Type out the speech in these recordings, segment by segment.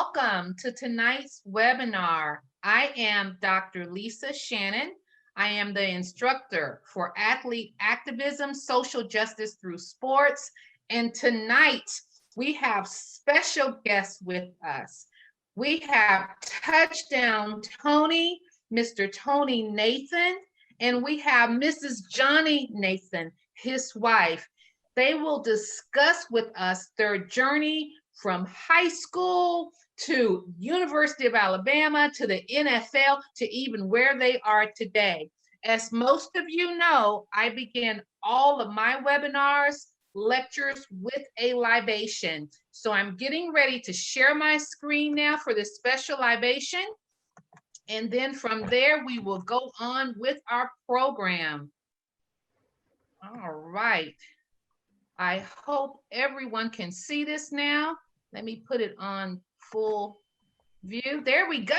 welcome to tonight's webinar. I am Dr. Lisa Shannon. I am the instructor for athlete activism, social justice through sports. And tonight we have special guests with us. We have touchdown Tony, Mr. Tony Nathan, and we have Mrs. Johnny Nathan, his wife. They will discuss with us their journey from high school to University of Alabama to the NFL to even where they are today. As most of you know, I begin all of my webinars, lectures with a libation. So I'm getting ready to share my screen now for this special libation. And then from there, we will go on with our program. All right. I hope everyone can see this now. Let me put it on full view. There we go.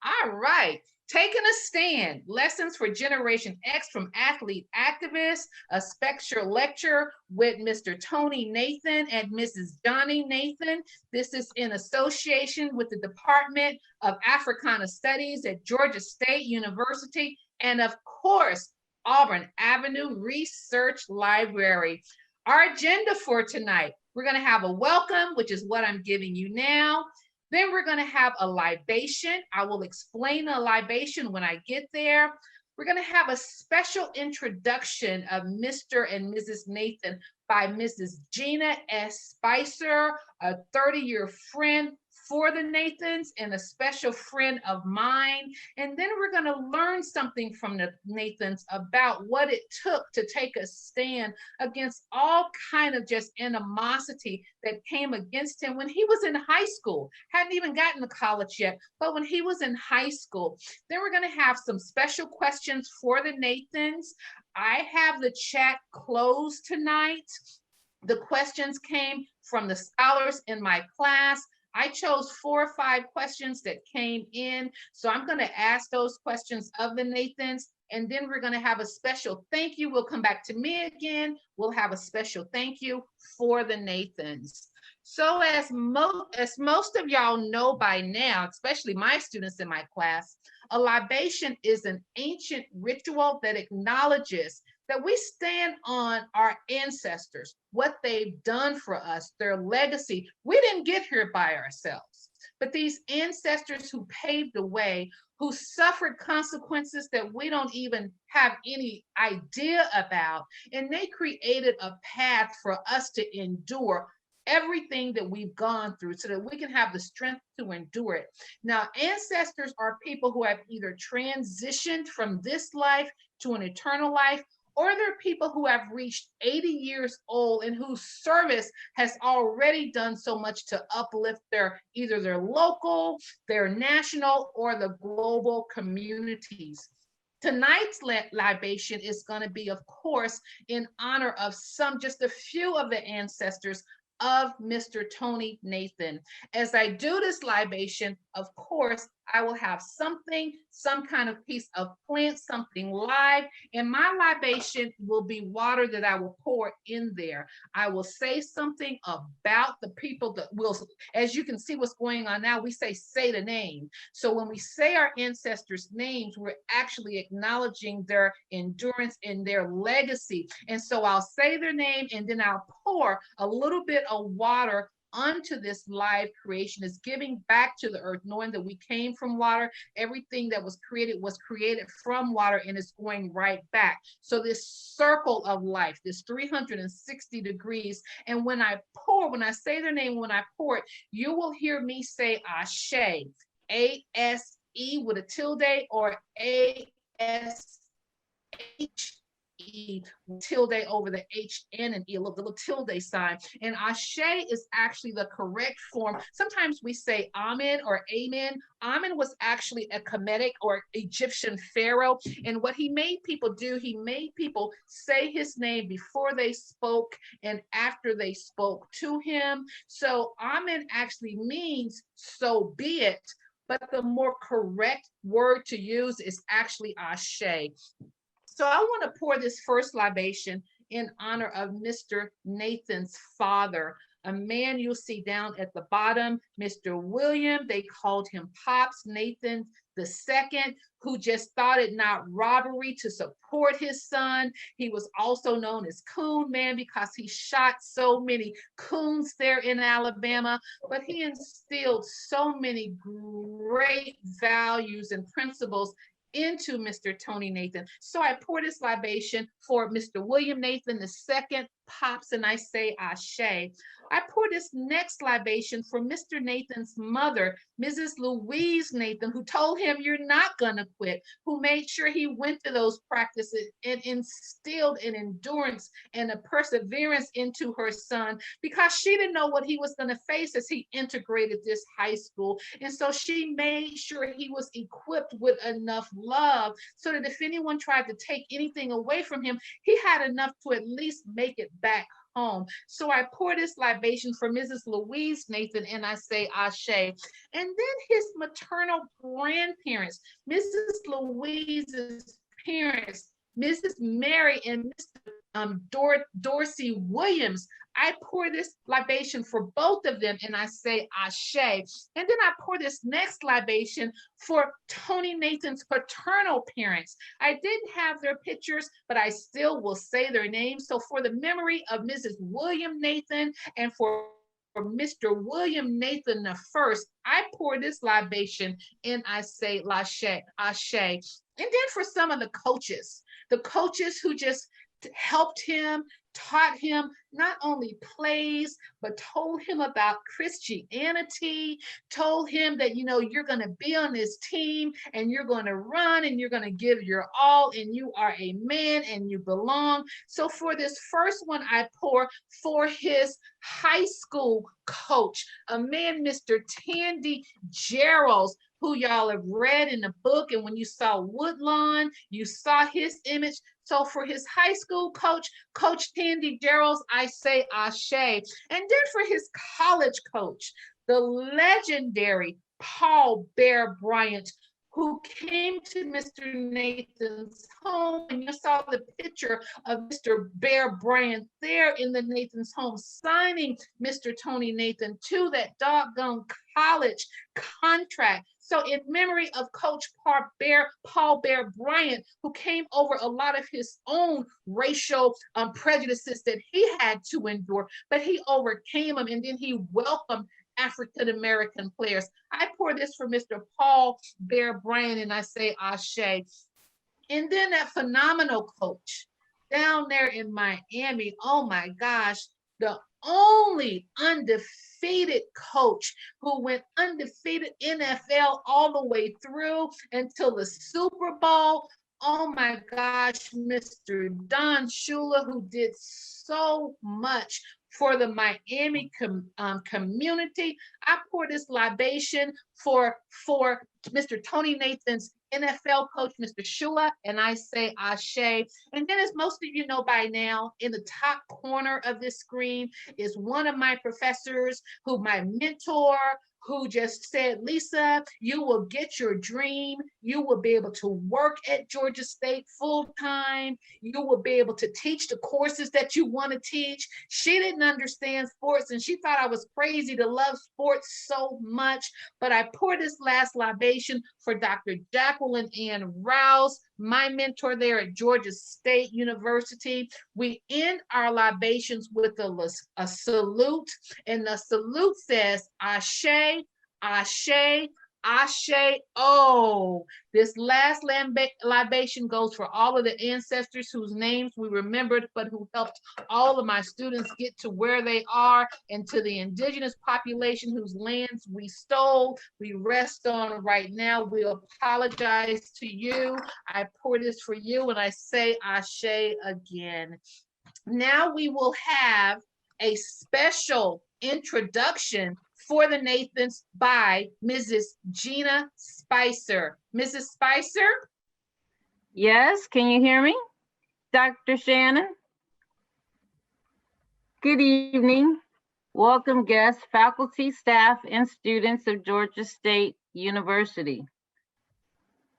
All right. Taking a stand, lessons for Generation X from athlete activists, a special lecture with Mr. Tony Nathan and Mrs. Johnny Nathan. This is in association with the Department of Africana Studies at Georgia State University and of course, Auburn Avenue Research Library. Our agenda for tonight, we're going to have a welcome, which is what I'm giving you now. Then we're going to have a libation. I will explain a libation when I get there. We're going to have a special introduction of Mr. and Mrs. Nathan by Mrs. Gina S. Spicer, a 30-year friend for the Nathans and a special friend of mine. And then we're going to learn something from the Nathans about what it took to take a stand against all kind of just animosity that came against him when he was in high school. Hadn't even gotten to college yet, but when he was in high school. Then we're going to have some special questions for the Nathans. I have the chat closed tonight. The questions came from the scholars in my class. I chose 4 or 5 questions that came in. So I'm going to ask those questions of the Nathans, and then we're going to have a special thank you. We'll come back to me again. We'll have a special thank you for the Nathans. So as most of y'all know by now, especially my students in my class, a libation is an ancient ritual that acknowledges that we stand on our ancestors, what they've done for us, their legacy. We didn't get here by ourselves, but these ancestors who paved the way, who suffered consequences that we don't even have any idea about, and they created a path for us to endure everything that we've gone through so that we can have the strength to endure it. Now, ancestors are people who have either transitioned from this life to an eternal life, or there are people who have reached 80 years old and whose service has already done so much to uplift either their local, their national, or the global communities. Tonight's libation is going to be, of course, in honor of just a few of the ancestors of Mr. Tony Nathan. As I do this libation, of course, I will have some kind of piece of plant, something live, and my libation will be water that I will pour in there. I will say something about the people that will, as you can see what's going on now, we say the name. So when we say our ancestors' names, we're actually acknowledging their endurance and their legacy. And so I'll say their name and then I'll pour a little bit of water onto this live creation, is giving back to the earth, knowing that we came from water. Everything that was created from water, and it's going right back. So this circle of life, this 360 degrees. And when I say their name, when I pour it, you will hear me say Ashe, A-S-E with a tilde, or A-S-H tilde over the H, N, and E, a little tilde sign. And Ashe is actually the correct form. Sometimes we say Amen or Amen. Amen was actually a Kemetic or Egyptian pharaoh. And what he made people do, he made people say his name before they spoke and after they spoke to him. So Amen actually means so be it, but the more correct word to use is actually Ashe. So I want to pour this first libation in honor of Mr. Nathan's father. A man you'll see down at the bottom, Mr. William, they called him Pops Nathan II, who just thought it not robbery to support his son. He was also known as Coon Man because he shot so many coons there in Alabama, but he instilled so many great values and principles into Mr. Tony Nathan. So I pour this libation for Mr. William Nathan II, Pops, and I say Ashe. I pour this next libation for Mr. Nathan's mother, Mrs. Louise Nathan, who told him, "You're not gonna quit," who made sure he went to those practices and instilled an endurance and a perseverance into her son, because she didn't know what he was gonna face as he integrated this high school. And so she made sure he was equipped with enough love so that if anyone tried to take anything away from him, he had enough to at least make it back home. So I pour this libation for Mrs. Louise Nathan, and I say Ashe. And then his maternal grandparents, Mrs. Louise's parents, Mrs. Mary and Mr. Dorsey Williams. I pour this libation for both of them, and I say Ashe. And then I pour this next libation for Tony Nathan's paternal parents. I didn't have their pictures, but I still will say their names. So for the memory of Mrs. William Nathan and for Mr. William Nathan I, I pour this libation and I say Ashe. And then for some of the coaches who just helped him, taught him not only plays, but told him about Christianity, told him that, you're going to be on this team and you're going to run and you're going to give your all and you are a man and you belong. So for this first one, I pour for his high school coach, a man, Mr. Tandy Geralds, who y'all have read in the book. And when you saw Woodlawn, you saw his image. So for his high school coach, Coach Tandy Geralds, I say Ashe. And then for his college coach, the legendary Paul Bear Bryant, who came to Mr. Nathan's home, and you saw the picture of Mr. Bear Bryant there in the Nathan's home, signing Mr. Tony Nathan to that doggone college contract. So in memory of Coach Paul Bear Bryant, who came over a lot of his own racial prejudices that he had to endure, but he overcame them, and then he welcomed African-American players. I pour this for Mr. Paul Bear Bryant, and I say Ashe. And then that phenomenal coach down there in Miami, oh my gosh, the only undefeated coach who went undefeated NFL all the way through until the Super Bowl. Oh my gosh, Mr. Don Shula, who did so much for the Miami community. I pour this libation for Mr. Tony Nathan's NFL coach, Mr. Shula, and I say Ashe. And then, as most of you know by now, in the top corner of this screen is one of my professors, my mentor, who just said, "Lisa, you will get your dream. You will be able to work at Georgia State full time. You will be able to teach the courses that you want to teach." She didn't understand sports, and she thought I was crazy to love sports so much. But I poured this last libation for Dr. Jacqueline Ann Rouse, my mentor there at Georgia State University. We end our libations with a salute, and the salute says, Ashe, Ashe, Ashe. Oh, this last libation goes for all of the ancestors whose names we remembered, but who helped all of my students get to where they are, and to the indigenous population whose lands we stole, we rest on right now. We apologize to you. I pour this for you, and I say Ashe again. Now we will have a special introduction for the Nathans by Mrs. Gina Spicer. Mrs. Spicer? Yes, can you hear me? Dr. Shannon? Good evening. Welcome guests, faculty, staff, and students of Georgia State University.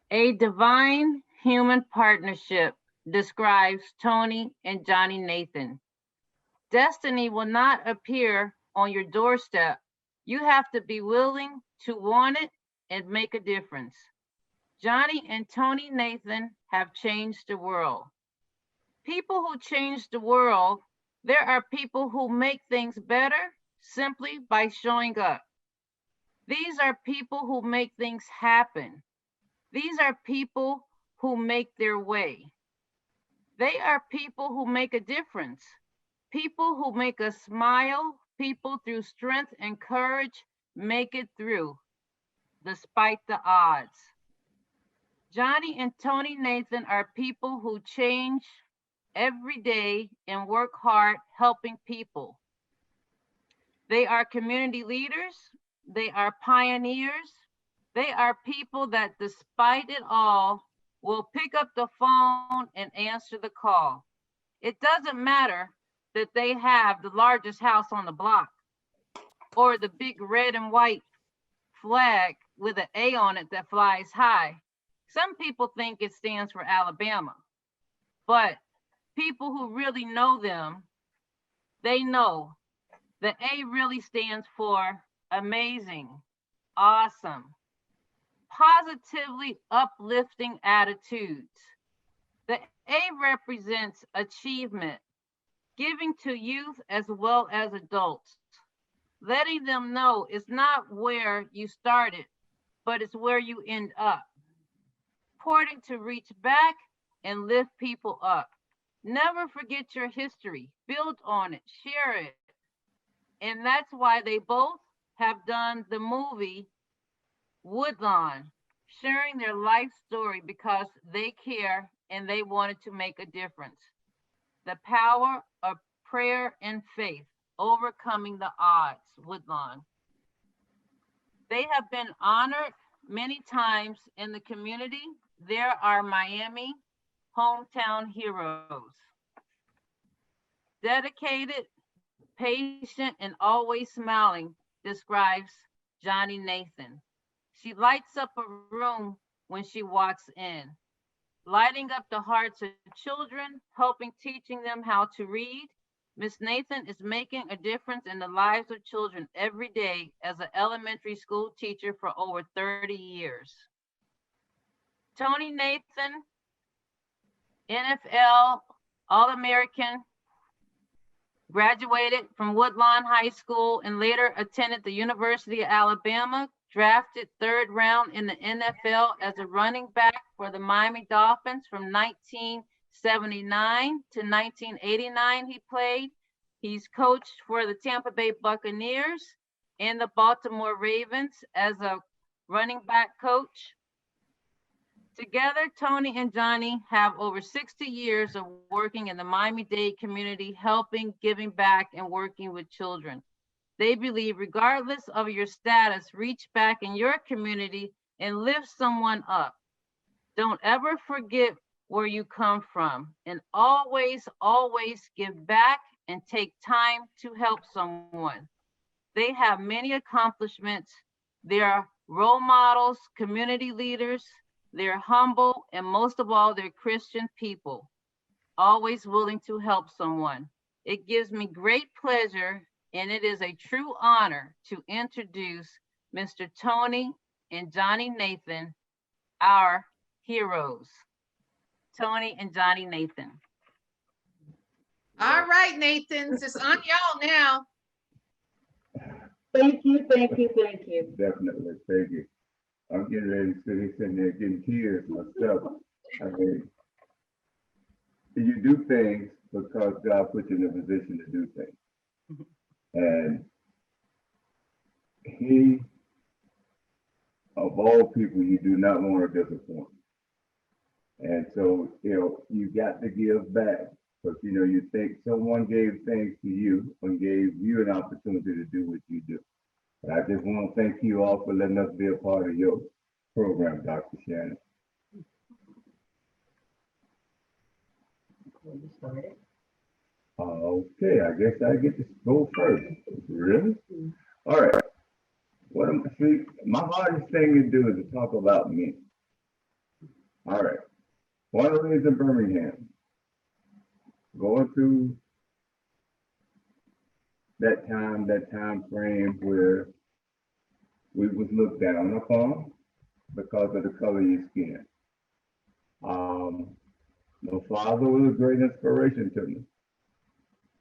A divine human partnership describes Tony and Johnny Nathan. Destiny will not appear on your doorstep. You have to be willing to want it and make a difference. Johnny and Tony Nathan have changed the world. People who change the world, there are people who make things better simply by showing up. These are people who make things happen. These are people who make their way. They are people who make a difference. People who make us smile, people through strength and courage make it through, despite the odds. Johnny and Tony Nathan are people who change every day and work hard helping people. They are community leaders. They are pioneers. They are people that, despite it all, will pick up the phone and answer the call. It doesn't matter that they have the largest house on the block or the big red and white flag with an A on it that flies high. Some people think it stands for Alabama, but people who really know them, they know the A really stands for amazing, awesome, positively uplifting attitudes. The A represents achievement, giving to youth as well as adults, letting them know it's not where you started, but it's where you end up. Supporting to reach back and lift people up. Never forget your history, build on it, share it. And that's why they both have done the movie Woodlawn, sharing their life story because they care and they wanted to make a difference. The power of prayer and faith, overcoming the odds, Woodlawn. They have been honored many times in the community. There are Miami hometown heroes. Dedicated, patient, and always smiling describes Johnny Nathan. She lights up a room when she walks in, lighting up the hearts of children, helping teaching them how to read. Miss Nathan is making a difference in the lives of children every day as an elementary school teacher for over 30 years. Tony Nathan, NFL All-American, graduated from Woodlawn High School and later attended the University of Alabama, drafted third round in the NFL as a running back for the Miami Dolphins from 1979 to 1989 he played. He's coached for the Tampa Bay Buccaneers and the Baltimore Ravens as a running back coach. Together, Tony and Johnny have over 60 years of working in the Miami-Dade community, helping, giving back, and working with children. They believe regardless of your status, reach back in your community and lift someone up. Don't ever forget where you come from, and always, always give back and take time to help someone. They have many accomplishments. They are role models, community leaders. They're humble, and most of all, they're Christian people, always willing to help someone. It gives me great pleasure, and it is a true honor to introduce Mr. Tony and Johnny Nathan, our heroes. Tony and Johnny Nathan. All right, Nathan, it's on y'all now. Thank you, thank you, thank you. Definitely, thank you. I'm getting ready to sit sitting there getting tears myself. I mean, you do things because God put you in a position to do things. And he, of all people, you do not want to disappoint. And so, you got to give back. Because, you think someone gave things to you and gave you an opportunity to do what you do. But I just want to thank you all for letting us be a part of your program, Dr. Shannon. Okay, I guess I get to go first. Really? All right. My hardest thing to do is to talk about me. All right. Born and raised in Birmingham. Going through that time frame where we was looked down upon because of the color of your skin. My father was a great inspiration to me.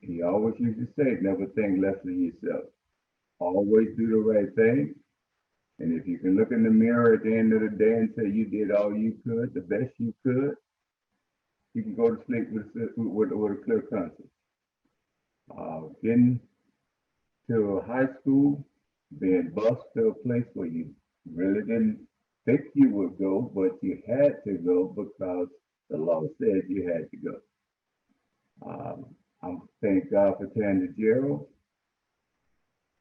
He always used to say, never think less of yourself. Always do the right thing. And if you can look in the mirror at the end of the day and say you did all you could, the best you could, you can go to sleep with a clear conscience. Getting to high school, being bused to a place where you really didn't think you would go, but you had to go because the law said you had to go. I thank God for Tandy Gerald.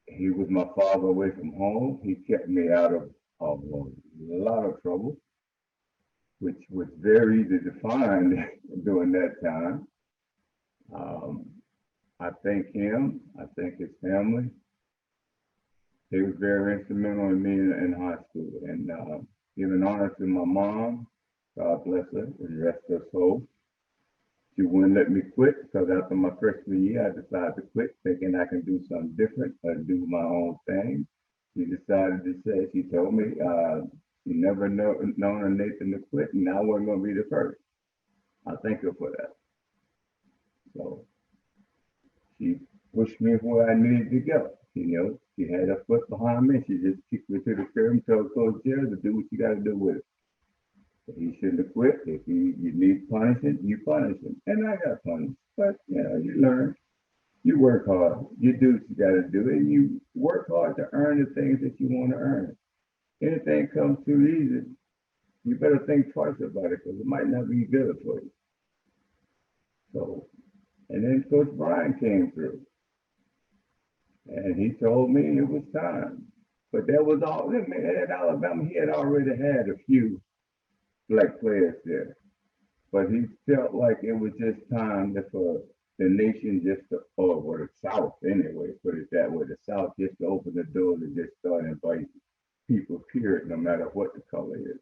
He was my father away from home. He kept me out of a lot of trouble, which was very easy to find during that time. I thank him. I thank his family. He was very instrumental in me in high school. And giving honor to my mom, God bless her and rest her soul. She wouldn't let me quit because after my freshman year, I decided to quit, thinking I can do something different or do my own thing. She decided to say, she told me she never known a Nathan to quit, and I wasn't going to be the first. I thank her for that. So she pushed me where I needed to go. You know, she had her foot behind me. She just kicked me to the curb and told Coach Jerry to do what you got to do with it. He shouldn't have quit. If you need punishing, you punish him. And I got punished. But, you know, you learn. You work hard. You do what you got to do. And you work hard to earn the things that you want to earn. Anything comes too easy, you better think twice about it because it might not be good for you. So, and then Coach Bryant came through. And he told me it was time. But that was all. At Alabama, he had already had a few Black players there, but he felt like it was just time for the nation just to, or the South anyway, put it that way, the South just to open the door to just start inviting people, period, no matter what the color is.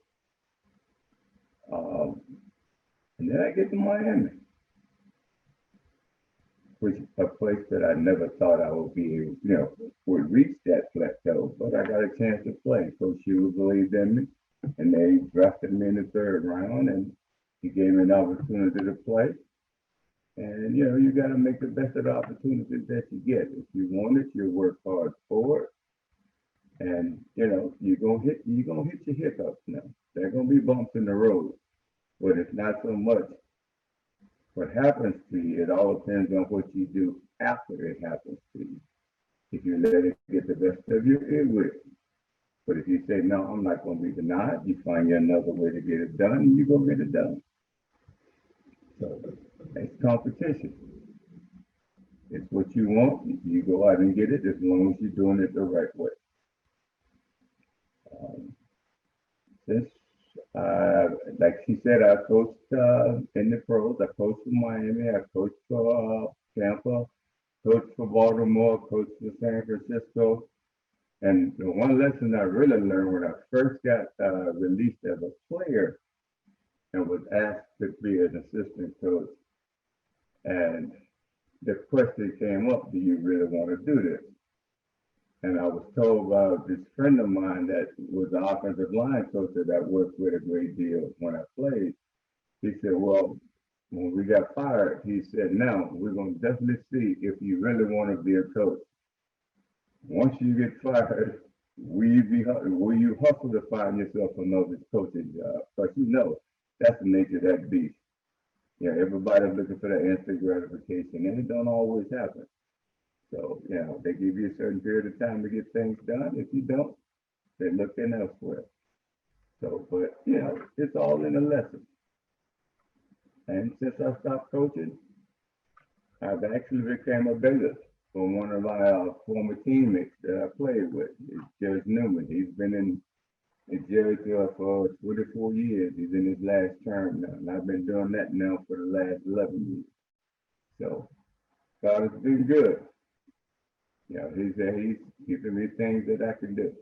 And then I get to Miami, which is a place that I never thought I would be able, would reach that plateau, but I got a chance to play. Coach Hughes believed in me. And they drafted me in the third round, and he gave me an opportunity to play. And you got to make the best of the opportunities that you get. If you want it, you work hard for it. And you're gonna hit your hiccups now. There are gonna be bumps in the road, but it's not so much what happens to you. It all depends on what you do after it happens to you. If you let it get the best of you, it will. But if you say, no, I'm not going to be denied, you find you another way to get it done, and you go get it done. So it's competition. It's what you want. You go out and get it as long as you're doing it the right way. Like she said, I coached in the pros. I coached for Miami. I coached for Tampa, coached for Baltimore, coached for San Francisco. And the one lesson I really learned when I first got released as a player and was asked to be an assistant coach, and the question came up, do you really want to do this? And I was told by this friend of mine that was the offensive line coach that I worked with a great deal when I played. He said, well, when we got fired, he said, now we're going to definitely see if you really want to be a coach. Once you get fired, will you hustle to find yourself another coaching job? Because that's the nature of that beast. Everybody's looking for that instant gratification, and it don't always happen. So, they give you a certain period of time to get things done. If you don't, they're looking elsewhere. So, but, it's all in a lesson. And since I stopped coaching, I've actually become a bailiff for one of my former teammates that I played with. It's Judge Newman. He's been in jail for 24 years. He's in his last term now, and I've been doing that now for the last 11 years. So God has been good. He's giving me things that I can do.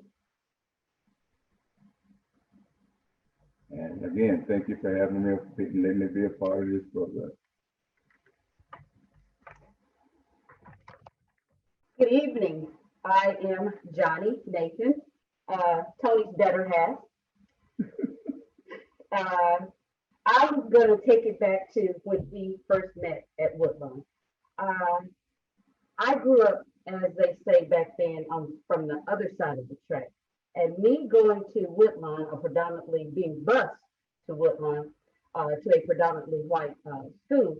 And again, thank you for having me, letting me be a part of this program. Good evening. I am Johnny Nathan, Tony's better half. I'm going to take it back to when we first met at Woodlawn. I grew up, as they say back then, from the other side of the track. And me going to Woodlawn, or predominantly being bused to Woodlawn, to a predominantly white school,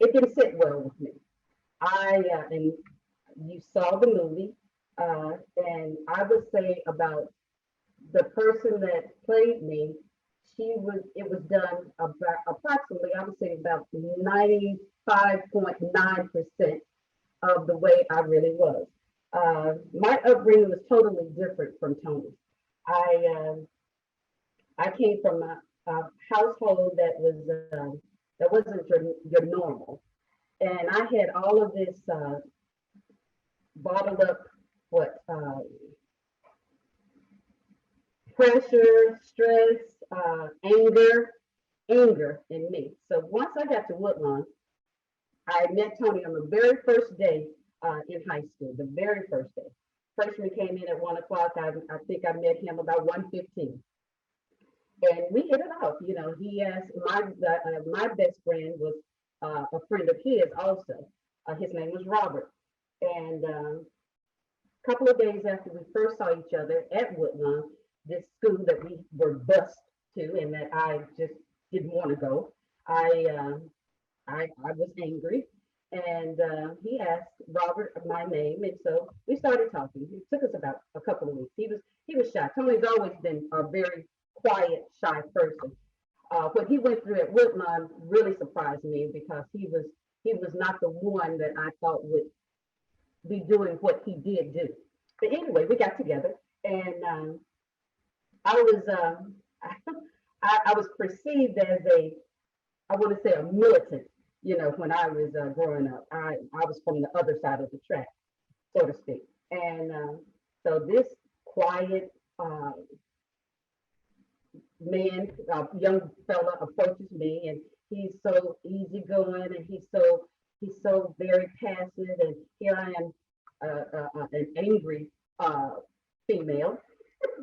it didn't sit well with me. And you saw the movie, and I would say about the person that played me, it was done about approximately, I would say about 95.9% of the way I really was. My upbringing was totally different from Tony. I came from a household that wasn't your normal, and I had all of this bottled up pressure, stress, anger in me. So once I got to Woodlawn, I met Tony on the very first day in high school, the very first day. Freshman came in at 1 o'clock. I think I met him about 1:15. And we hit it off. You know, he asked, my best friend was a friend of his also. His name was Robert. And a couple of days after we first saw each other at Woodlawn, this school that we were bused to and that I just didn't want to go, I was angry. And he asked Robert my name, and so we started talking. It took us about a couple of weeks. He was shy. Tony's always been a very quiet, shy person. What he went through at Woodlawn really surprised me because he was not the one that I thought would be doing what he did do. But anyway, we got together, and I was perceived as I want to say a militant. You know, when I was growing up, I was from the other side of the track, so to speak. And so this quiet man, young fella approaches me, and he's so easygoing, and he's so very passive. And here I am, an angry female,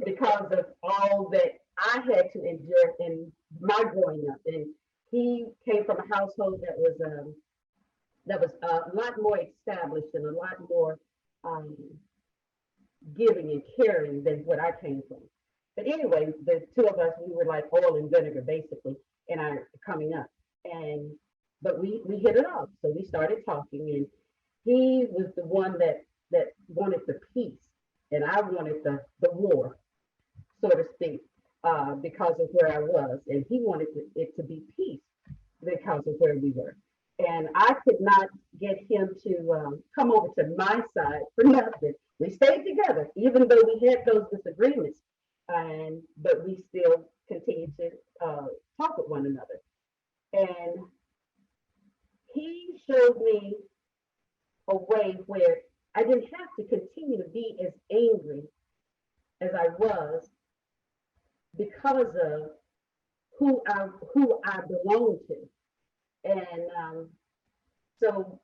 because of all that I had to endure in my growing up. And he came from a household that was a lot more established and a lot more giving and caring than what I came from. But anyway, the two of us, we were like oil and vinegar basically in our coming up. But we hit it off. So we started talking, and he was the one that wanted the peace, and I wanted the war, so to speak. Because of where I was, and he wanted it to be peace because of where we were. And I could not get him to come over to my side for nothing. We stayed together, even though we had those disagreements, but we still continued to talk with one another. And he showed me a way where I didn't have to continue to be as angry as I was, because of who I belong to. And so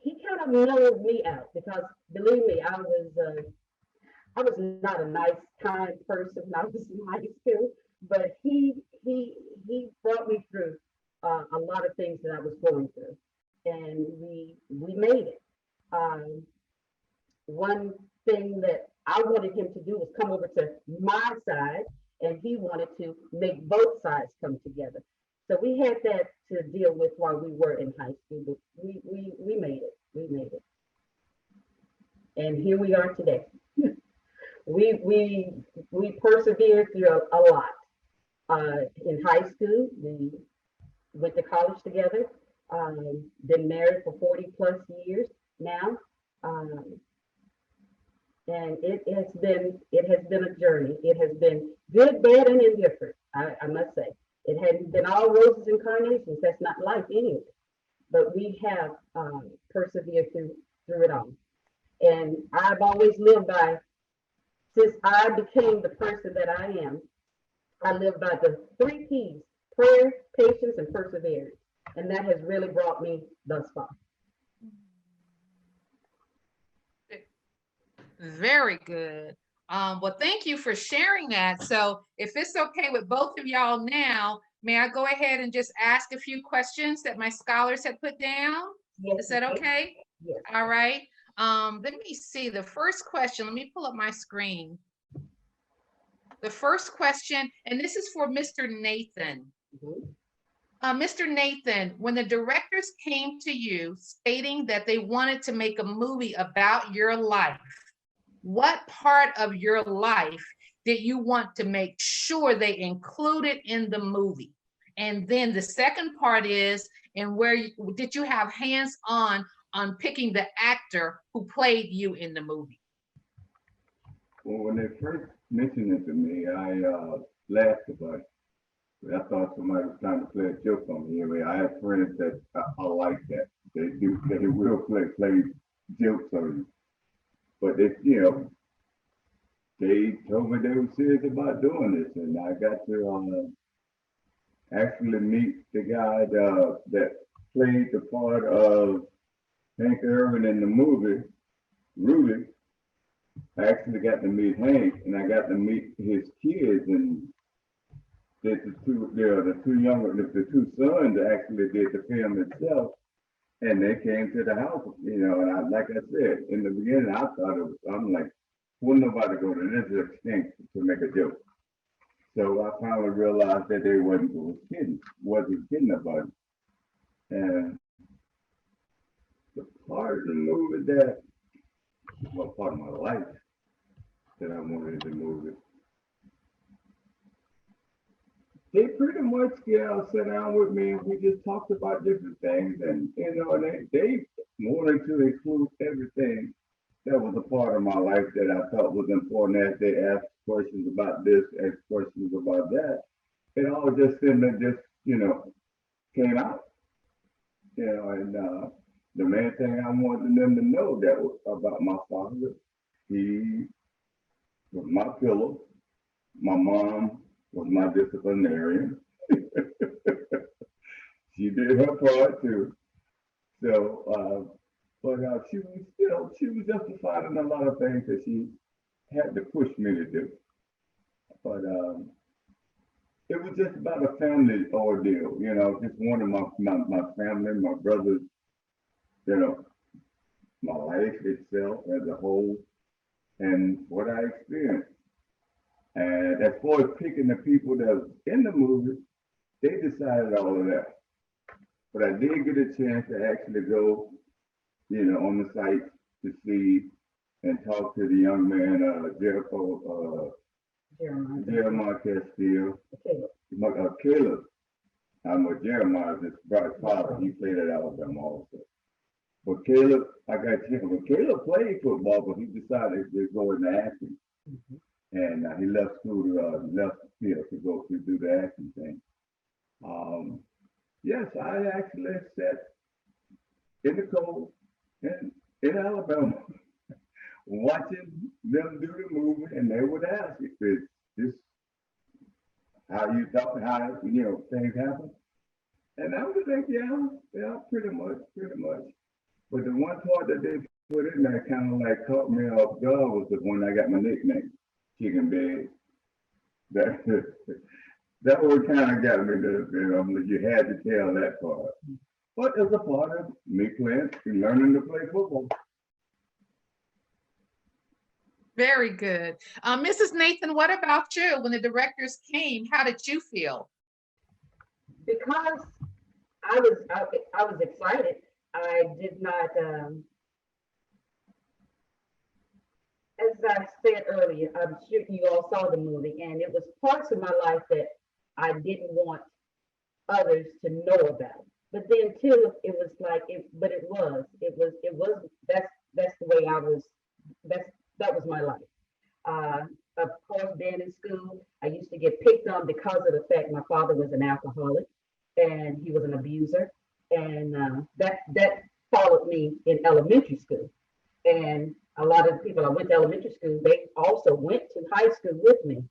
he kind of mellowed me out, because believe me, I was not a nice, kind person when I was in high school, but he brought me through a lot of things that I was going through, and we made it. One thing that I wanted him to do was come over to my side, and he wanted to make both sides come together. So we had that to deal with while we were in high school, but we made it. We made it. And here we are today. we persevered through a lot. In high school, we went to college together, been married for 40 plus years now. And it has been a journey. It has been good, bad, and indifferent, I must say. It hadn't been all roses and carnations. That's not life anyway. But we have persevered through it all. And I've always lived by, since I became the person that I am, I live by the 3 P's: prayer, patience, and perseverance. And that has really brought me thus far. Very good. Well, thank you for sharing that. So if it's okay with both of y'all now, may I go ahead and just ask a few questions that my scholars had put down? Yes, Is that ma'am. okay? Yes. All right. Let me see the first question. Let me pull up my screen. The first question, and this is for Mr. Nathan. Mhm. Mr. Nathan, when the directors came to you stating that they wanted to make a movie about your life, what part of your life did you want to make sure they included in the movie? And then the second part is, and where did you have hands on picking the actor who played you in the movie? Well, when they first mentioned it to me, I laughed about it. I thought somebody was trying to play a joke on me. Anyway, I have friends that I like that. They will play jokes on you. But they told me they were serious about doing this, and I got to actually meet the guy that played the part of Hank Irvin in the movie, Rudy. I actually got to meet Hank, and I got to meet his kids, and the two sons actually did the film itself, and they came to the house, and like I said, in the beginning, I thought I'm like, wouldn't nobody go to this extent to make a joke. So I finally realized that they wasn't kidding about it. And the part of the movie part of my life that I wanted in the movie, they pretty much sat down with me and we just talked about different things, and they wanted to include everything that was a part of my life that I thought was important. As they asked questions about this, asked questions about that, it all just came out. And the main thing I wanted them to know that was about my father. He was my pillow. My mom was my disciplinarian. She did her part too. So, but she was justified in a lot of things that she had to push me to do. But it was just about a family ordeal, just one of my family, my brothers, my life itself as a whole, and what I experienced. And as far as picking the people that was in the movie, they decided all of that. But I did get a chance to actually go, on the site to see and talk to the young man, Jeremiah Castillo, Caleb. Jeremiah's his brother's father. He played at Alabama also. But Caleb, I got him. But Caleb played football, but he decided to go into acting. Mm-hmm. And he left school to go to do the acting thing. Yes, I actually sat in the cold in Alabama watching them do the movie, and they would ask if it's this how you thought, how things happen. And I was like, yeah, pretty much. But the one part that they put in there kind of like caught me off guard was the one I got my nickname, Chicken Bed. That one kind of got me to, you had to tell that part. But as a part of me learning to play football. Very good. Mrs. Nathan, what about you? When the directors came, how did you feel? Because I was excited. I did not, as I said earlier, I'm sure you all saw the movie, and it was parts of my life that I didn't want others to know about. But then too, it was like that's the way I was, that was my life. Of course, being in school, I used to get picked on because of the fact my father was an alcoholic and he was an abuser. And that followed me in elementary school. And a lot of the people I went to elementary school, they also went to high school with me.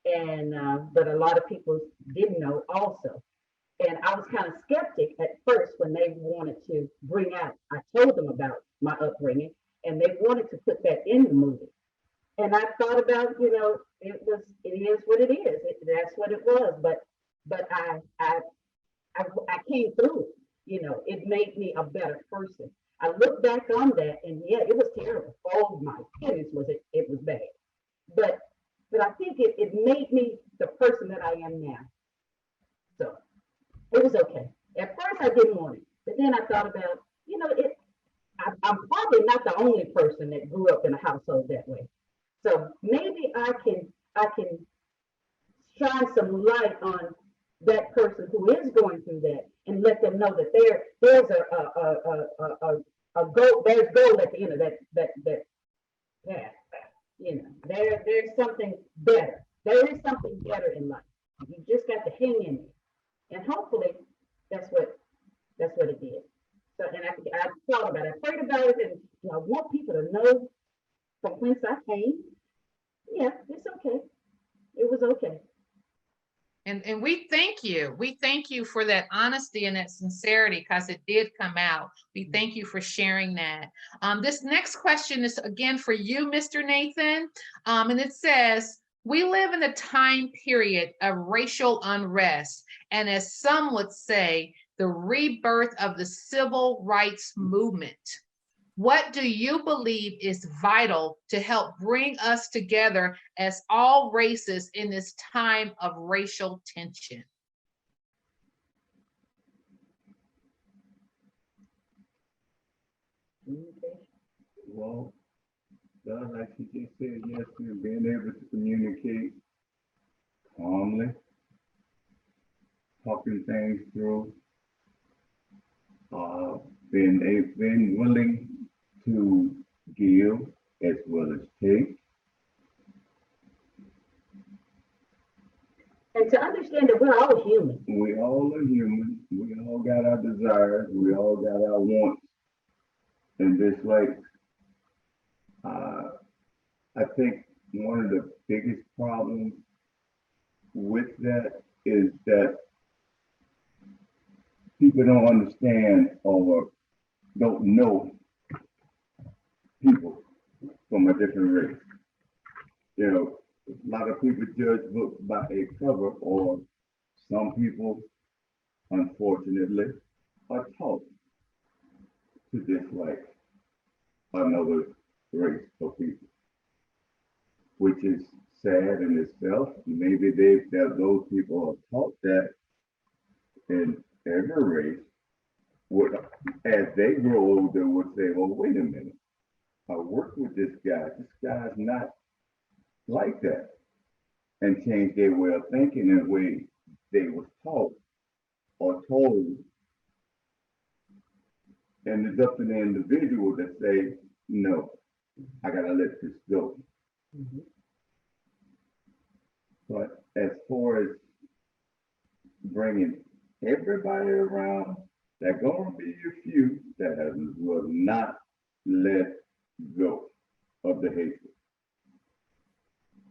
And but a lot of people didn't know also. And I was kind of skeptic at first when they wanted to bring out, I told them about my upbringing, and they wanted to put that in the movie. And I thought about, it is what it is. That's what it was. But I came through it. It made me a better person. I look back on that, and yeah, it was terrible. Oh my goodness, it was bad. But I think it made me the person that I am now. So it was okay. At first, I didn't want it, but then I thought about, I'm probably not the only person that grew up in a household that way. So maybe I can shine some light on that person who is going through that and let them know that there's a goal, there's goal at the end of that path. There's something better. There is something better in life. You just got to hang in there. And hopefully that's what it did. So, and I thought about it, I prayed about it, and I want people to know from whence I came. Yeah, it's okay. It was okay. And we thank you. We thank you for that honesty and that sincerity, because it did come out. We thank you for sharing that. This next question is again for you, Mr. Nathan. And it says, we live in a time period of racial unrest, and as some would say, the rebirth of the civil rights movement. What do you believe is vital to help bring us together as all races in this time of racial tension? Well, like she just said, yes, being able to communicate calmly, talking things through, being willing to give as well as take. And to understand that we're all human. We all are human. We all got our desires. We all got our wants and dislikes. I think one of the biggest problems with that is that people don't understand or don't know people from a different race. A lot of people judge books by a cover, or some people, unfortunately, are taught to dislike another race of people, which is sad in itself. Maybe those people are taught that in every race, as they grow older, would say, well, wait a minute, I work with this guy. This guy's not like that, and change their way of thinking and way they were taught or told. And it's up to the individual to say, no, I gotta let this go. Mm-hmm. But as far as bringing everybody around, there are gonna be a few that will not let go of the hatred.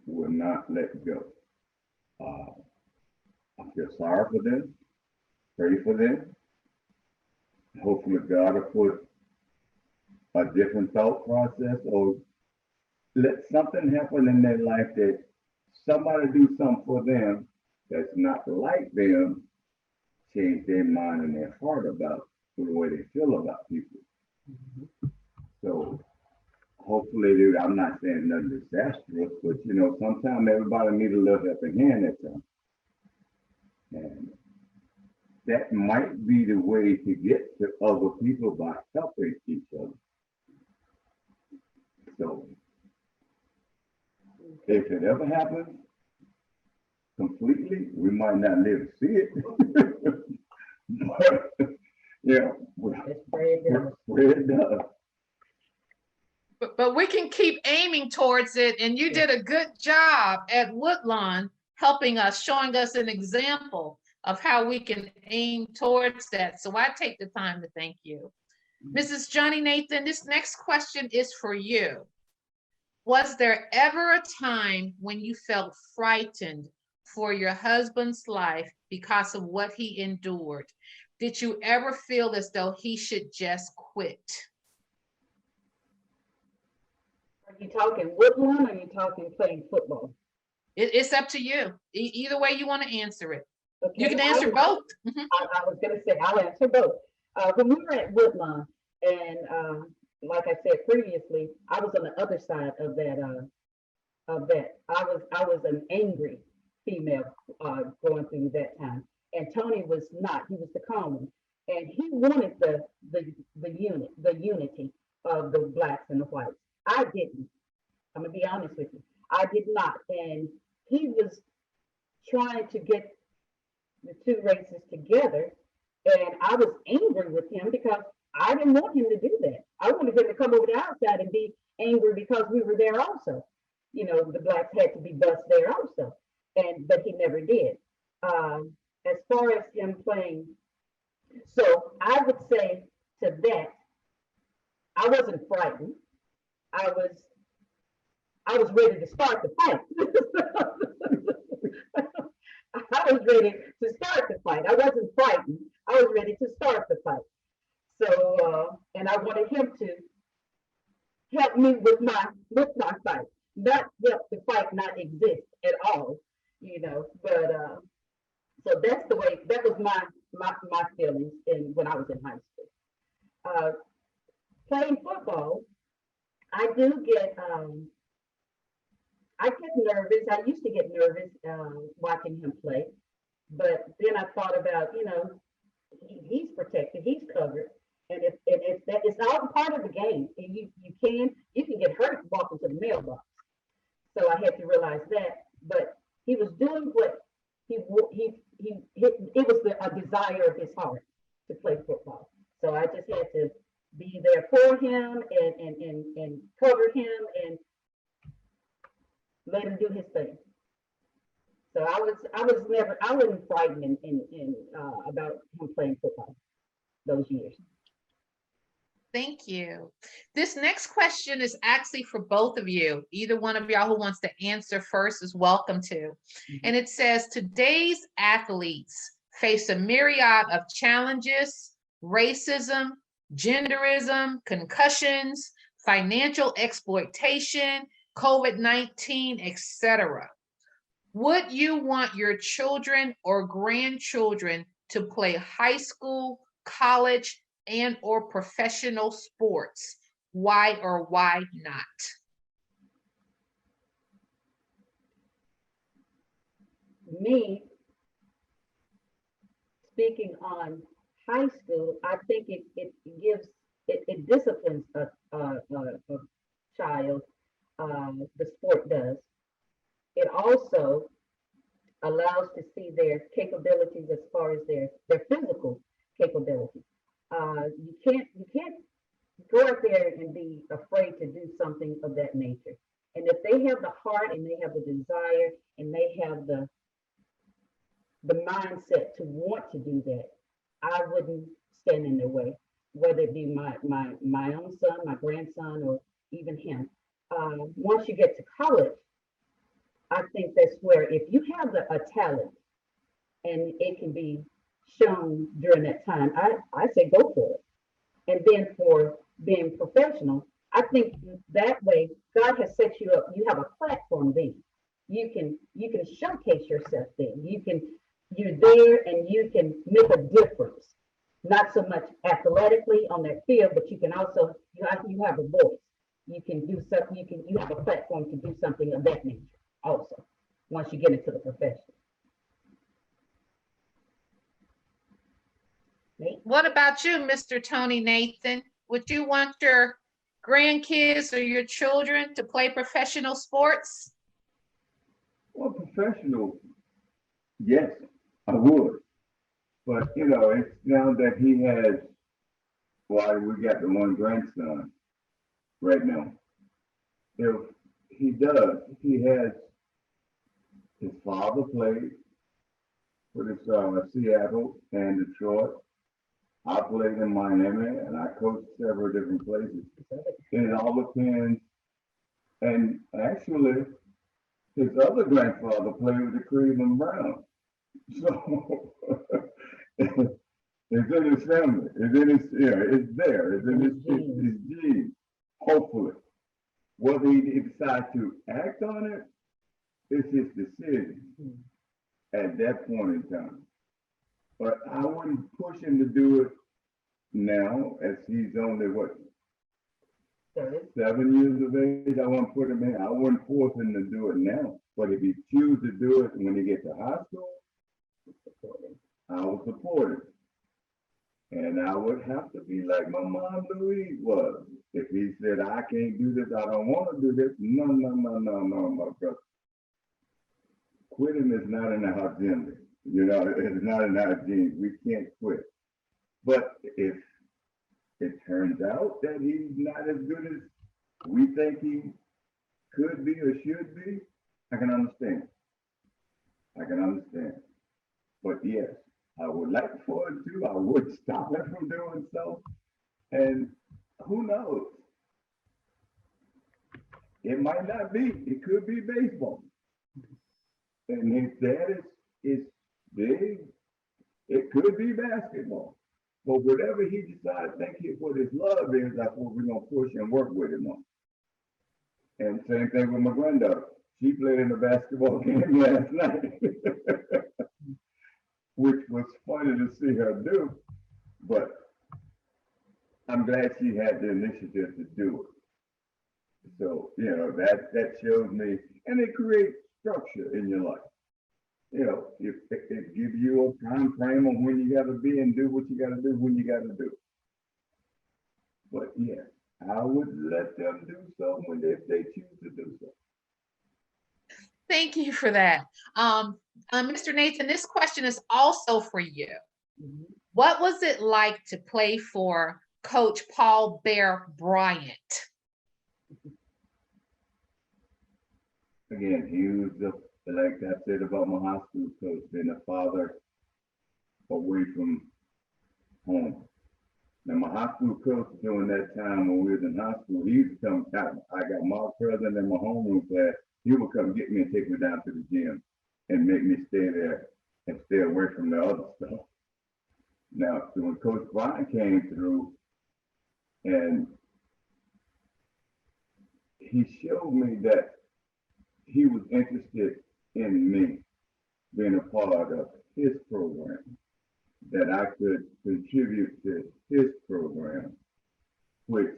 Will not let go. I feel sorry for them, pray for them. Hopefully God will put a different thought process, or let something happen in their life that somebody do something for them that's not like them, change their mind and their heart about the way they feel about people. Mm-hmm. So hopefully, I'm not saying nothing disastrous, but sometimes everybody needs a little helping hand at times. And that might be the way to get to other people by helping each other. So if it ever happens completely, we might not live to see it. But pray it does. But we can keep aiming towards it, and you did a good job at Woodlawn helping us, showing us an example of how we can aim towards that. So I take the time to thank you. Mrs. Johnny Nathan, this next question is for you. Was there ever a time when you felt frightened for your husband's life because of what he endured? Did you ever feel as though he should just quit? you talking Woodlawn or are you talking playing football? It's up to you. Either way you want to answer it. Okay, You can answer both. Mhm. I was gonna say, I'll answer both. When we were at Woodlawn, and like I said previously, I was on the other side of that. I was an angry female going through that time, and Tony was not. He was the calm one, and he wanted the unity of the blacks and the whites. I didn't. I'm gonna be honest with you. I did not, and he was trying to get the two races together, and I was angry with him because I didn't want him to do that. I wanted him to come over the outside and be angry because we were there also. You know, the blacks had to be bused there also, but he never did. As far as him playing, so I would say to that, I wasn't frightened. I was ready to start the fight. I was ready to start the fight. I wasn't frightened. I was ready to start the fight. So, and I wanted him to help me with my fight, not help the fight not exist at all, you know. But so that's the way. That was my feelings when I was in high school. Playing football, I do get. I get nervous. I used to get nervous watching him play, but then I thought about, you know, he's protected, he's covered, and if that it's all part of the game, and you can get hurt walking to the mailbox. So I had to realize that, but he was doing what it was a desire of his heart to play football. So I just had to be there for him and cover him and let him do his thing. So I wasn't frightened about him playing football those years. Thank you. This next question is actually for both of you. Either one of y'all who wants to answer first is welcome to. And it says, today's athletes face a myriad of challenges: racism, genderism, concussions, financial exploitation, COVID-19, etc. Would you want your children or grandchildren to play high school, college, and or professional sports? Why or why not? Me, speaking on high school, I think it disciplines a child. The sport does. It also allows to see their capabilities as far as their physical capabilities. You can't go out there and be afraid to do something of that nature. And if they have the heart and they have the desire and they have the mindset to want to do that, I wouldn't stand in their way, whether it be my own son, my grandson, or even him. Once you get to college, I think that's where if you have a talent and it can be shown during that time, I say go for it. And then for being professional, I think that way God has set you up. You have a platform then. You can showcase yourself then. You're there and you can make a difference. Not so much athletically on that field, but you can also you have a voice. You can do something. You have a platform to do something of that nature also. Once you get into the profession. Nate? What about you, Mr. Tony Nathan? Would you want your grandkids or your children to play professional sports? Well, professional, yes, I would. But, you know, it's now that he has, well, we got the one grandson right now. If he does, he has, his father played for this Seattle and Detroit. I played in Miami and I coached several different places. And it all depends. And actually, his other grandfather played with the Cleveland Browns. So it's in his family. It's in his, it's there. It's in his genes, hopefully. Whether he decides to act on it, it's his decision at that point in time. But I wouldn't push him to do it now, as he's only, what, 7 years of age. I wouldn't put him in. I wouldn't force him to do it now. But if he chooses to do it when he gets to high school, I will support it. And I would have to be like my mom Louise was. If he said, I can't do this, I don't want to do this, no, my brother. Quitting is not in our agenda. You know, it's not in our genes. We can't quit. But if it turns out that he's not as good as we think he could be or should be, I can understand. But yes, I would like for it to. I would stop him from doing so. And who knows? It might not be. It could be baseball. And if that is big, it could be basketball. But whatever he decides, what his love is, that's what we're going to push and work with him on. And same thing with my granddaughter. She played in the basketball game last night, which was funny to see her do. But I'm glad she had the initiative to do it. So, you know, that shows me, and it creates structure in your life. You know, it gives you a time frame of when you got to be and do what you got to do when you got to do. But yeah, I would let them do so if they choose to do so. Thank you for that. Mr. Nathan, this question is also for you. What was it like to play for Coach Paul Bear Bryant? Again, he was like I said about my high school coach, being a father away from home. Now, my high school coach during that time when we was in high school, he used to come, I got my president in my homeroom class, he would come get me and take me down to the gym and make me stay there and stay away from the other stuff. Now, so when Coach Bryant came through and he showed me that he was interested in me being a part of his program, that I could contribute to his program, which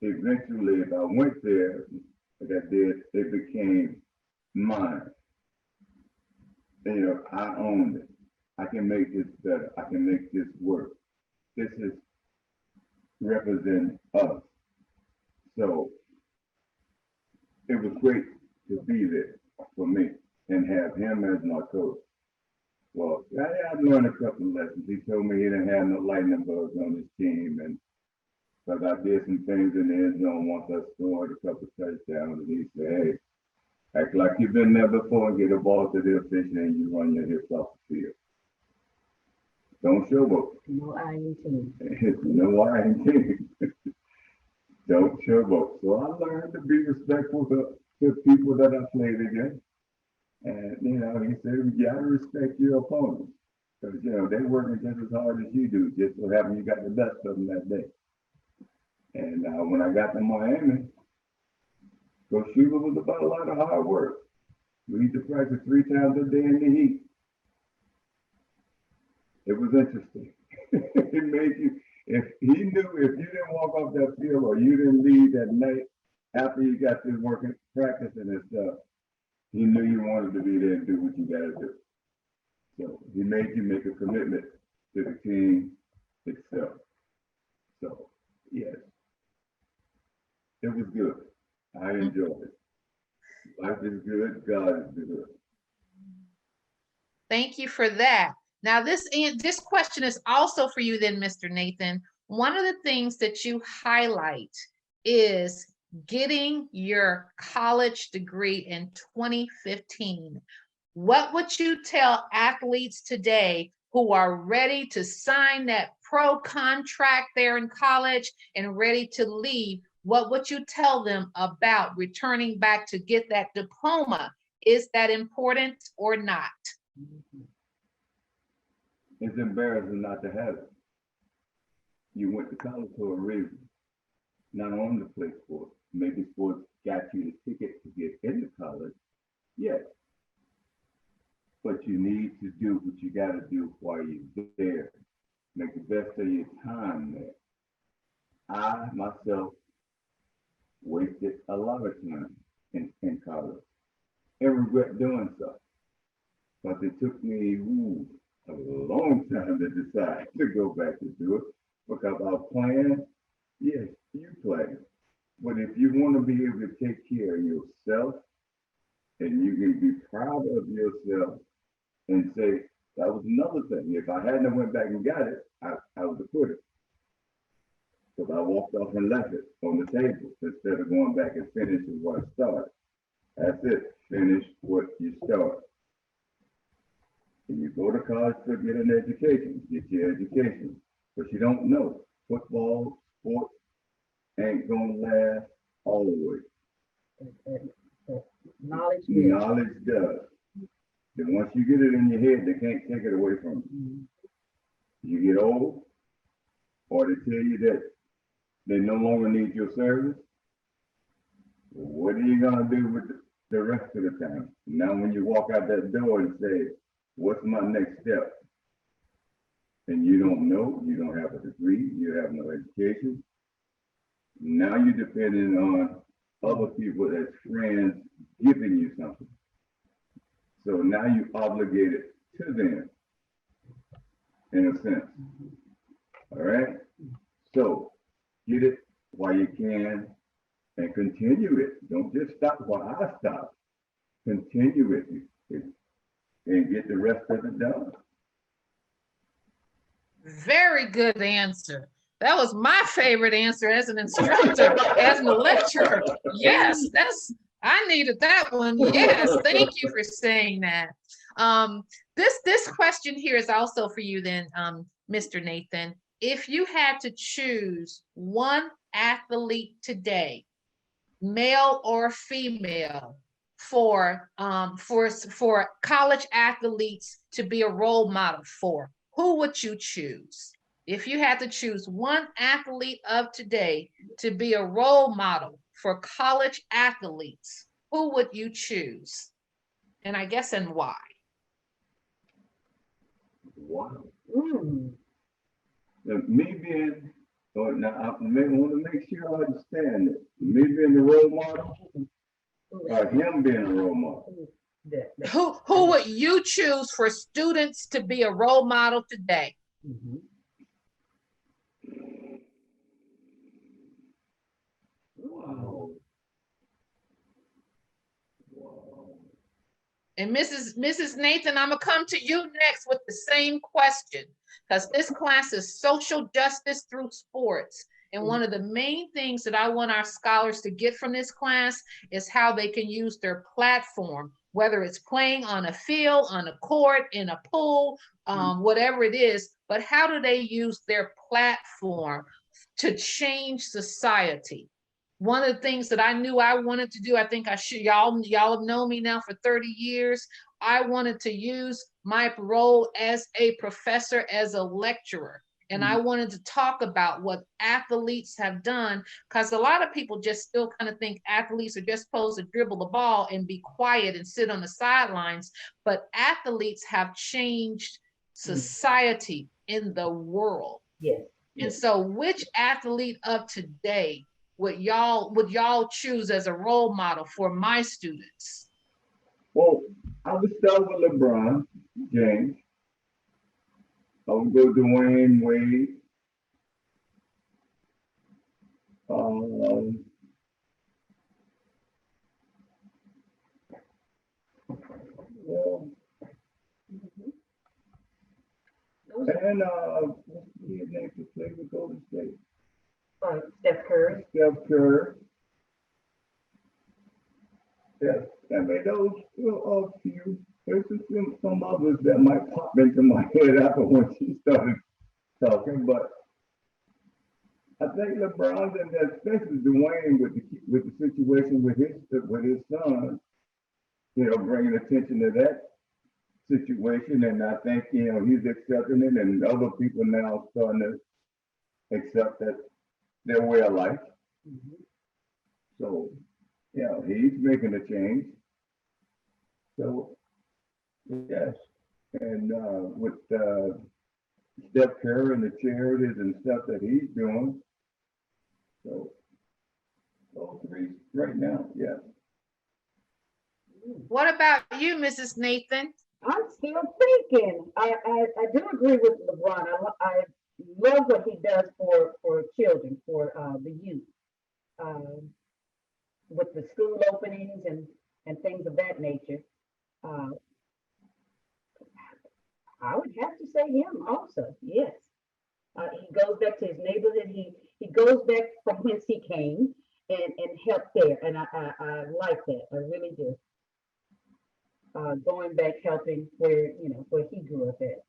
eventually, if I went there, like I did, it became mine. And, you know, I owned it. I can make this better. I can make this work. This is representing us. So it was great to be there for me and have him as my coach. Well, I learned a couple of lessons. He told me he didn't have no lightning bugs on his team, and because I did some things in the end zone once I scored a couple of touchdowns, and he said, hey, act like you've been there before and get a ball to the official and you run your hips off the field. Don't showboat. No INT. No INT. Don't showboat. So I learned to be respectful to people that I played against. And, you know, he said, you gotta respect your opponents. Because, you know, they're working just as hard as you do. Just so happen you got the best of them that day. And when I got to Miami, Coach Schuler was about a lot of hard work. We used to practice 3 times a day in the heat. It was interesting. It made you, if he knew if you didn't walk off that field or you didn't leave that night after you got to working, practicing and stuff, he knew you wanted to be there and do what you got to do. So he made you make a commitment to the team itself. So, yes, it was good. I enjoyed it. Life is good. God is good. Thank you for that. Now, this question is also for you then, Mr. Nathan. One of the things that you highlight is getting your college degree in 2015. What would you tell athletes today who are ready to sign that pro contract there in college and ready to leave? What would you tell them about returning back to get that diploma? Is that important or not? It's embarrassing not to have it. You went to college for a reason. not only to play sports. Maybe sports got you the ticket to get into college, yes. But you need to do what you got to do while you're there. Make the best of your time there. I myself wasted a lot of time in college and regret doing so. But it took me a long time to decide to go back to do it because I was playing. Yes, you play. But if you want to be able to take care of yourself and you can be proud of yourself and say, that was another thing. If I hadn't went back and got it, I would have quit it. Because I walked off and left it on the table instead of going back and finishing what I started. That's it. Finish what you start. And you go to college to get an education, get your education. But you don't know. Football, sports ain't gonna last always. Knowledge. Knowledge does. Then once you get it in your head, they can't take it away from you. You get old, or they tell you that they no longer need your service. What are you gonna do with the rest of the time? Now when you walk out that door and say, what's my next step? And you don't know, you don't have a degree, you have no education. Now you're depending on other people as friends giving you something. So now you obligated to them, in a sense. All right? So get it while you can and continue it. Don't just stop while I stop. Continue it and get the rest of it done. Very good answer. That was my favorite answer as an instructor, as a lecturer. Yes, I needed that one. Yes, thank you for saying that. This question here is also for you then, Mr. Nathan. If you had to choose one athlete today, male or female, for college athletes to be a role model for, who would you choose? If you had to choose one athlete of today to be a role model for college athletes, who would you choose? And I guess, and why? Wow. Now, me being, now I want to make sure I understand it. Me being the role model, or him being a role model? Who would you choose for students to be a role model today? Wow. And Mrs. Nathan, I'm gonna come to you next with the same question, because this class is social justice through sports. And one of the main things that I want our scholars to get from this class is how they can use their platform, whether it's playing on a field, on a court, in a pool, whatever it is, but how do they use their platform to change society? One of the things that I knew I wanted to do, I think I should, y'all have known me now for 30 years. I wanted to use my role as a professor, as a lecturer. And I wanted to talk about what athletes have done, because a lot of people just still kind of think athletes are just supposed to dribble the ball and be quiet and sit on the sidelines. But athletes have changed society in the world. Yes. And so which athlete of today would y'all choose as a role model for my students? Well, I would start with LeBron James. I would go Dwayne Wade. And what's his name to play with Golden State? Steph Curry. Steph Curry. Yes, I mean those are a few. There's some others that might pop into my head after when she started talking, but I think LeBron and especially Dwayne with the situation with his son, bringing attention to that situation, and I think he's accepting it, and other people now starting to accept that their way of life. Mhm. So, yeah, he's making a change. So, yes. And with Steph Curry and the charities and stuff that he's doing. So, those three right now, yeah. What about you, Mrs. Nathan? I'm still thinking. I do agree with LeBron. I love what he does for children, for the youth, um, with the school openings and things of that nature. Uh, I would have to say him also. Yes, he goes back to his neighborhood. He goes back from whence he came and helped there, and I like that. I really do. Going back helping where where he grew up at.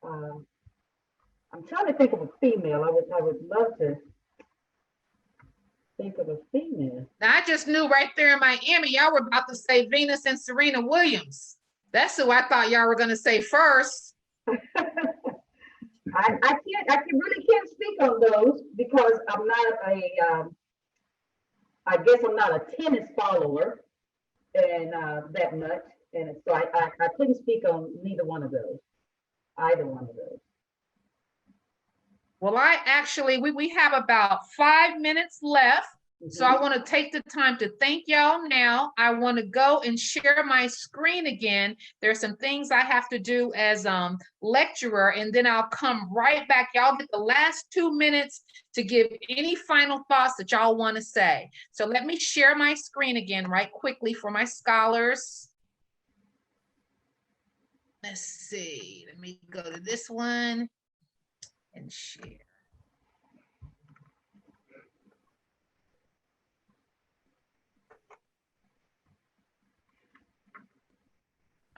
Uh, I'm trying to think of a female. I would love to think of a female. Now, I just knew right there in Miami, y'all were about to say Venus and Serena Williams. That's who I thought y'all were going to say first. I really can't speak on those because I'm not I guess I'm not a tennis follower and that much, and so I couldn't speak on neither one of those, either one of those. Well, we have about 5 minutes left. So I Mhm. want to take the time to thank y'all now. I want to go and share my screen again. There's some things I have to do as lecturer, and then I'll come right back. Y'all get the last 2 minutes to give any final thoughts that y'all want to say. So let me share my screen again right quickly for my scholars. Let's see. Let me go to this one and share.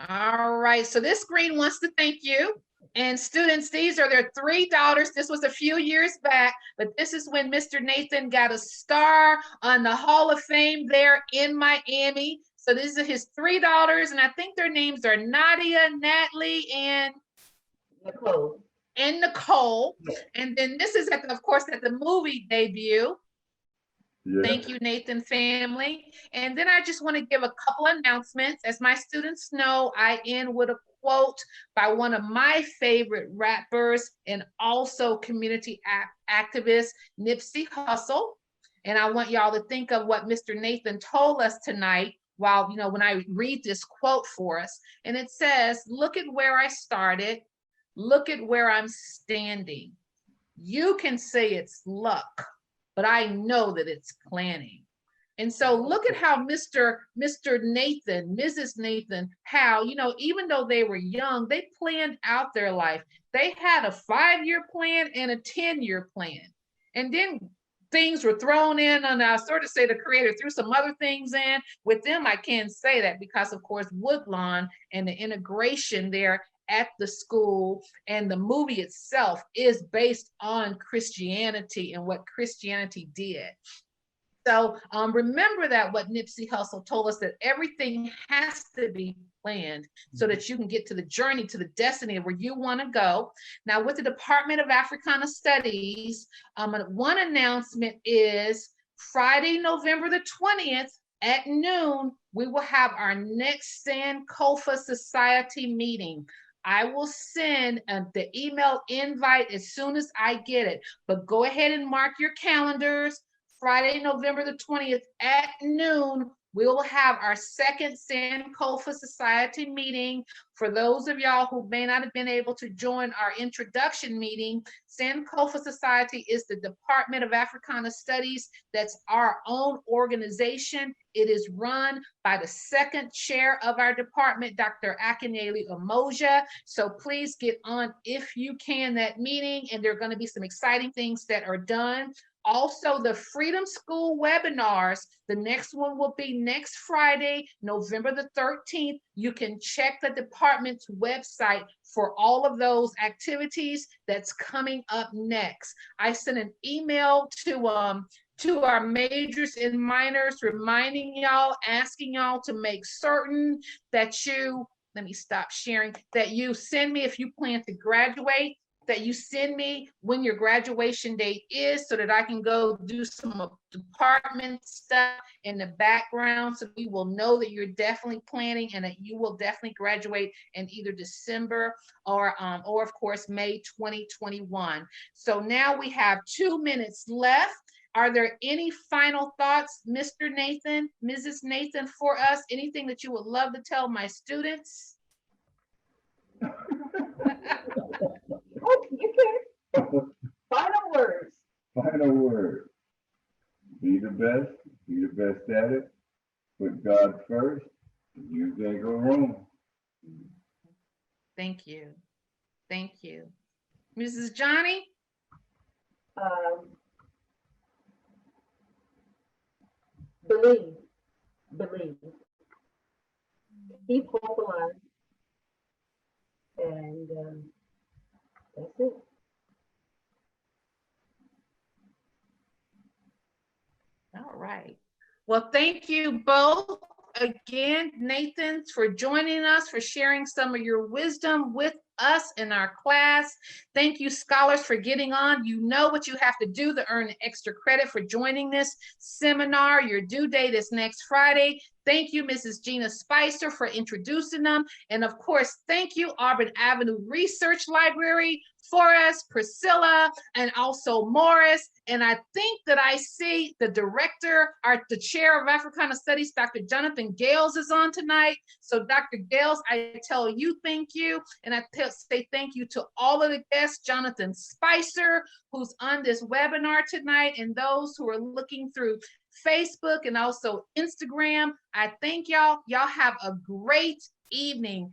All right, so this screen wants to thank you. And students, these are their $3. This was a few years back, but this is when Mr. Nathan got a star on the Hall of Fame there in Miami. So these are his $3, and I think their names are Nadia, Natalie, and Nicole. Nicole. Yes. And then this is, of course, at the movie debut. Yeah. Thank you, Nathan family. And then I just want to give a couple announcements. As my students know, I end with a quote by one of my favorite rappers and also community activist, Nipsey Hussle. And I want y'all to think of what Mr. Nathan told us tonight while, when I read this quote for us. And it says, "Look at where I started. Look at where I'm standing. You can say it's luck, but I know that it's planning." And so look at how Mr. Nathan, Mrs. Nathan, how, even though they were young, they planned out their life. They had a 5-year plan and a 10-year plan. And then things were thrown in, and I sort of say the creator threw some other things in. With them, I can't say that because, of course, Woodlawn and the integration there at the school and the movie itself is based on Christianity and what Christianity did. So remember that what Nipsey Hussle told us, that everything has to be planned so that you can get to the journey, to the destiny of where you want to go. Now, with the Department of Africana Studies, one announcement is Friday, November the 20th at noon, we will have our next Sankofa Society meeting. I will send the email invite as soon as I get it, but go ahead and mark your calendars. Friday, November the 20th at noon, we will have our second Sankofa Society meeting. For those of y'all who may not have been able to join our introduction meeting, Sankofa Society is the Department of Africana Studies. That's our own organization. It is run by the second chair of our department, Dr. Akinele Umoja. So please get on, if you can, that meeting, and there are going to be some exciting things that are done. Also, the Freedom School webinars, the next one will be next Friday, November the 13th. You can check the department's website for all of those activities that's coming up next. I sent an email to our majors and minors, reminding y'all, asking y'all to make certain that you, let me stop sharing, that you send me if you plan to graduate. that you send me when your graduation date is so that I can go do some department stuff in the background, so we will know that you're definitely planning and that you will definitely graduate in either December or of course, May 2021. So now we have 2 minutes left. Are there any final thoughts, Mr. Nathan, Mrs. Nathan, for us? Anything that you would love to tell my students? Oh, you can. Final words. Final word. Be the best at it. Put God first. You can't go wrong. Thank you. Thank you. Mrs. Johnny? Believe. Keep hope alive. And that's it. All right. Well, thank you both again, Nathan, for joining us, for sharing some of your wisdom with us in our class. Thank you, scholars, for getting on. You know what you have to do to earn extra credit for joining this seminar. Your due date is next Friday. Thank you, Mrs. Gina Spicer, for introducing them. And of course, thank you, Auburn Avenue Research Library, Forrest, Priscilla, and also Morris. And I think that I see the director, or the chair of Africana Studies, Dr. Jonathan Gales, is on tonight. So Dr. Gales, I tell you thank you. And I say thank you to all of the guests, Jonathan Spicer, who's on this webinar tonight, and those who are looking through Facebook and also Instagram. I thank y'all. Y'all have a great evening.